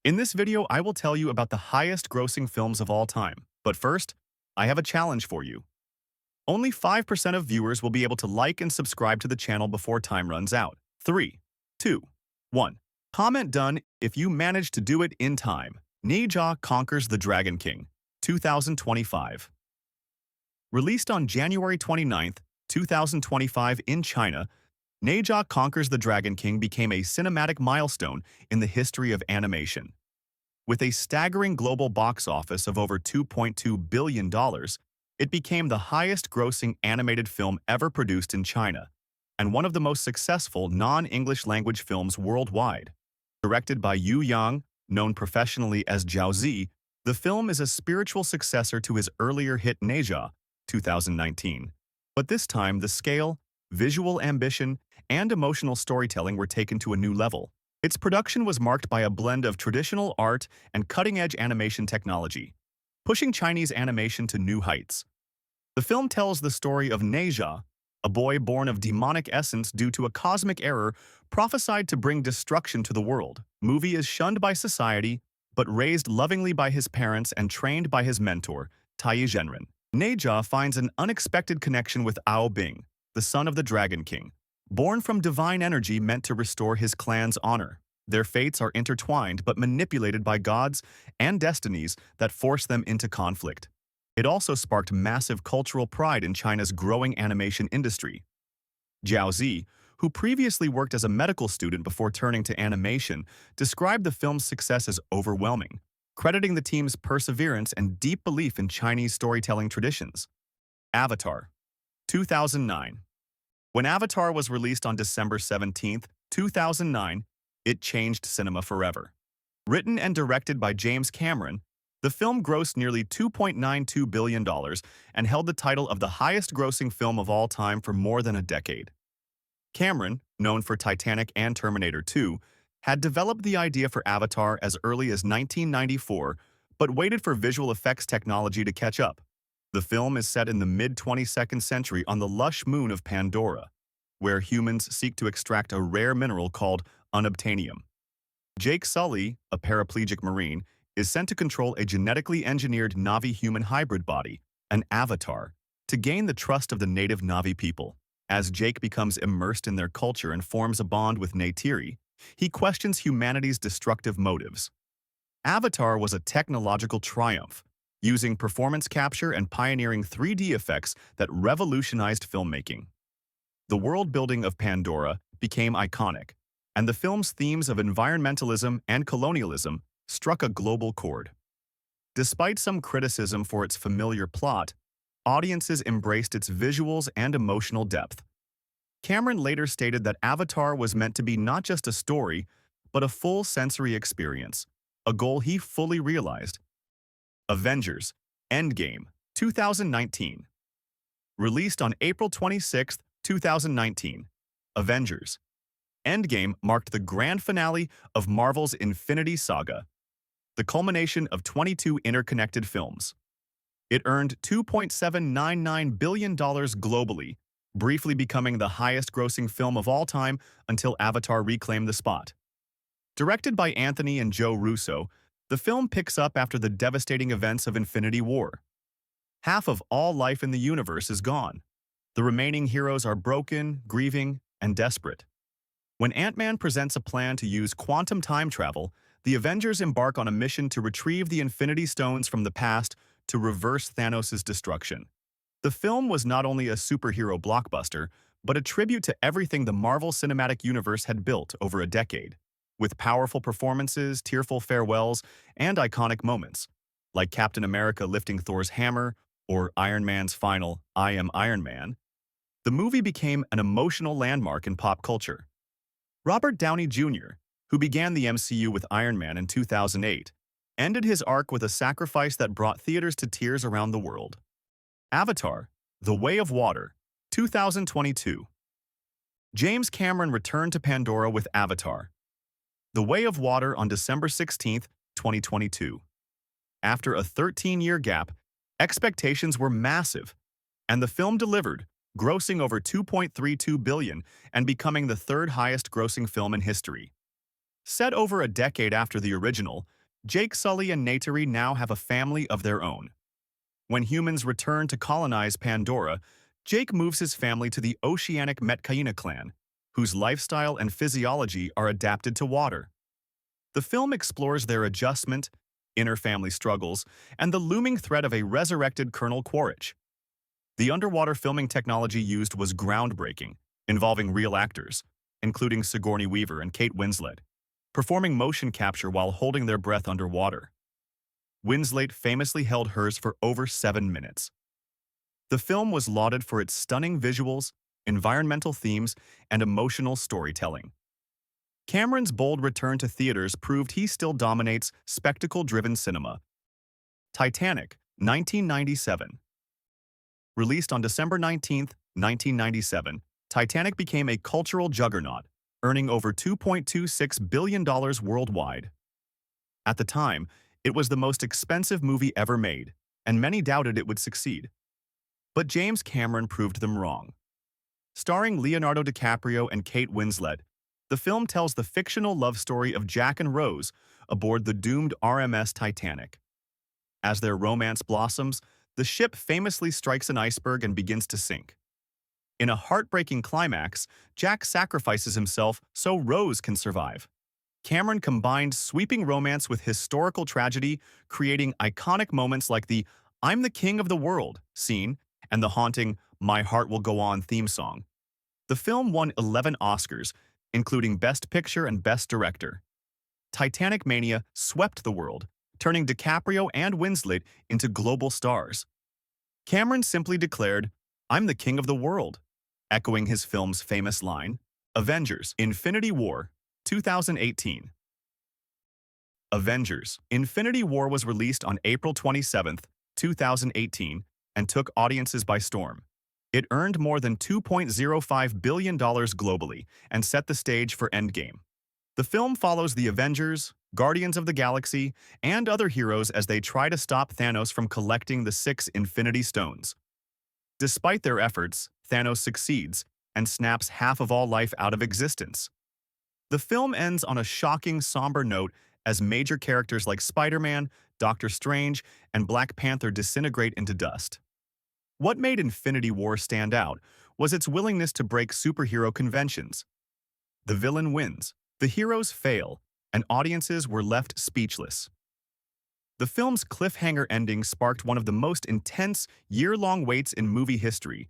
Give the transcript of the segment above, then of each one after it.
In this video, I will tell you about the highest grossing films of all time. But first, I have a challenge for you. Only 5% of viewers will be able to like and subscribe to the channel before time runs out. 3, 2, 1. Comment done if you manage to do it in time. Ne Zha Conquers the Dragon King, 2025. Released on January 29, 2025 in China, Ne Zha Conquers the Dragon King became a cinematic milestone in the history of animation. With a staggering global box office of over $2.2 billion, it became the highest-grossing animated film ever produced in China, and one of the most successful non-English language films worldwide. Directed by Yu Yang, known professionally as Zhao Zi, the film is a spiritual successor to his earlier hit Ne Zha, 2019. But this time, the scale, visual ambition, and emotional storytelling were taken to a new level. Its production was marked by a blend of traditional art and cutting-edge animation technology, pushing Chinese animation to new heights. The film tells the story of Ne Zha, a boy born of demonic essence due to a cosmic error prophesied to bring destruction to the world. Movie is shunned by society, but raised lovingly by his parents and trained by his mentor, Tai Zhenren. Ne Zha finds an unexpected connection with Ao Bing, the son of the Dragon King, born from divine energy meant to restore his clan's honor. Their fates are intertwined but manipulated by gods and destinies that force them into conflict. It also sparked massive cultural pride in China's growing animation industry. Zhao Zi, who previously worked as a medical student before turning to animation, described the film's success as overwhelming, crediting the team's perseverance and deep belief in Chinese storytelling traditions. Avatar, 2009. When Avatar was released on December 17, 2009, it changed cinema forever. Written and directed by James Cameron, the film grossed nearly $2.92 billion and held the title of the highest-grossing film of all time for more than a decade. Cameron, known for Titanic and Terminator 2, had developed the idea for Avatar as early as 1994, but waited for visual effects technology to catch up. The film is set in the mid-22nd century on the lush moon of Pandora, where humans seek to extract a rare mineral called unobtainium. Jake Sully, a paraplegic Marine, is sent to control a genetically engineered Na'vi-human hybrid body, an avatar, to gain the trust of the native Na'vi people. As Jake becomes immersed in their culture and forms a bond with Neytiri, he questions humanity's destructive motives. Avatar was a technological triumph, using performance capture and pioneering 3D effects that revolutionized filmmaking. The world-building of Pandora became iconic, and the film's themes of environmentalism and colonialism struck a global chord. Despite some criticism for its familiar plot, audiences embraced its visuals and emotional depth. Cameron later stated that Avatar was meant to be not just a story, but a full sensory experience, a goal he fully realized. Avengers, Endgame, 2019. Released on April 26, 2019, Avengers, Endgame marked the grand finale of Marvel's Infinity Saga, the culmination of 22 interconnected films. It earned $2.799 billion globally, briefly becoming the highest-grossing film of all time until Avatar reclaimed the spot. Directed by Anthony and Joe Russo, the film picks up after the devastating events of Infinity War. Half of all life in the universe is gone. The remaining heroes are broken, grieving, and desperate. When Ant-Man presents a plan to use quantum time travel, the Avengers embark on a mission to retrieve the Infinity Stones from the past to reverse Thanos' destruction. The film was not only a superhero blockbuster, but a tribute to everything the Marvel Cinematic Universe had built over a decade, with powerful performances, tearful farewells, and iconic moments, like Captain America lifting Thor's hammer or Iron Man's final "I am Iron Man." The movie became an emotional landmark in pop culture. Robert Downey Jr., who began the MCU with Iron Man in 2008, ended his arc with a sacrifice that brought theaters to tears around the world. Avatar, The Way of Water, 2022. James Cameron returned to Pandora with Avatar, The Way of Water on December 16, 2022. After a 13-year gap, expectations were massive, and the film delivered, grossing over $2.32 billion and becoming the third highest-grossing film in history. Set over a decade after the original, Jake Sully and Neytiri now have a family of their own. When humans return to colonize Pandora, Jake moves his family to the oceanic Metcaina clan, whose lifestyle and physiology are adapted to water. The film explores their adjustment, inner family struggles, and the looming threat of a resurrected Colonel Quaritch. The underwater filming technology used was groundbreaking, involving real actors, including Sigourney Weaver and Kate Winslet, performing motion capture while holding their breath underwater. Winslet famously held hers for over 7 minutes. The film was lauded for its stunning visuals, environmental themes, and emotional storytelling. Cameron's bold return to theaters proved he still dominates spectacle-driven cinema. Titanic, 1997. Released on December 19, 1997, Titanic became a cultural juggernaut, earning over $2.26 billion worldwide. At the time, it was the most expensive movie ever made, and many doubted it would succeed. But James Cameron proved them wrong. Starring Leonardo DiCaprio and Kate Winslet, the film tells the fictional love story of Jack and Rose aboard the doomed RMS Titanic. As their romance blossoms, the ship famously strikes an iceberg and begins to sink. In a heartbreaking climax, Jack sacrifices himself so Rose can survive. Cameron combined sweeping romance with historical tragedy, creating iconic moments like the "I'm the King of the World" scene and the haunting "My Heart Will Go On" theme song. The film won 11 Oscars, including Best Picture and Best Director. Titanic mania swept the world, turning DiCaprio and Winslet into global stars. Cameron simply declared, "I'm the king of the world," echoing his film's famous line, Avengers, Infinity War, 2018. Avengers, Infinity War was released on April 27, 2018, and took audiences by storm. It earned more than $2.05 billion globally and set the stage for Endgame. The film follows the Avengers, Guardians of the Galaxy, and other heroes as they try to stop Thanos from collecting the 6 Infinity Stones. Despite their efforts, Thanos succeeds and snaps half of all life out of existence. The film ends on a shocking, somber note as major characters like Spider-Man, Doctor Strange, and Black Panther disintegrate into dust. What made Infinity War stand out was its willingness to break superhero conventions. The villain wins, the heroes fail, and audiences were left speechless. The film's cliffhanger ending sparked one of the most intense, year-long waits in movie history,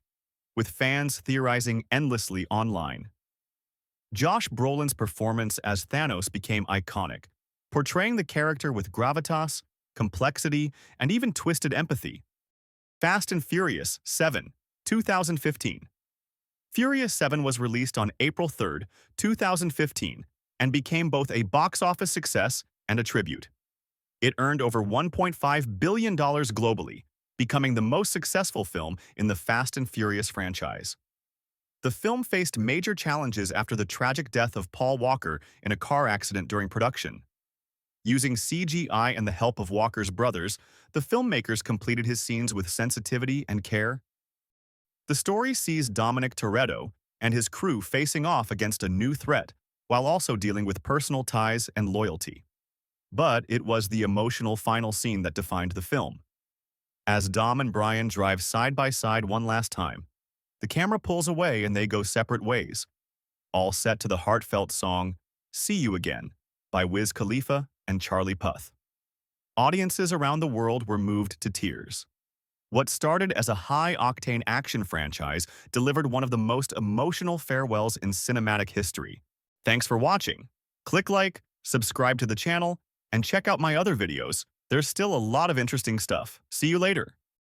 with fans theorizing endlessly online. Josh Brolin's performance as Thanos became iconic, portraying the character with gravitas, complexity, and even twisted empathy. Fast and Furious 7, 2015. Furious 7 was released on April 3, 2015, and became both a box office success and a tribute. It earned over $1.5 billion globally, becoming the most successful film in the Fast and Furious franchise. The film faced major challenges after the tragic death of Paul Walker in a car accident during production. Using CGI and the help of Walker's brothers, the filmmakers completed his scenes with sensitivity and care. The story sees Dominic Toretto and his crew facing off against a new threat, while also dealing with personal ties and loyalty. But it was the emotional final scene that defined the film. As Dom and Brian drive side by side one last time, the camera pulls away and they go separate ways, all set to the heartfelt song, "See You Again," by Wiz Khalifa and Charlie Puth. Audiences around the world were moved to tears. What started as a high-octane action franchise delivered one of the most emotional farewells in cinematic history. Thanks for watching. Click like, subscribe to the channel, and check out my other videos. There's still a lot of interesting stuff. See you later.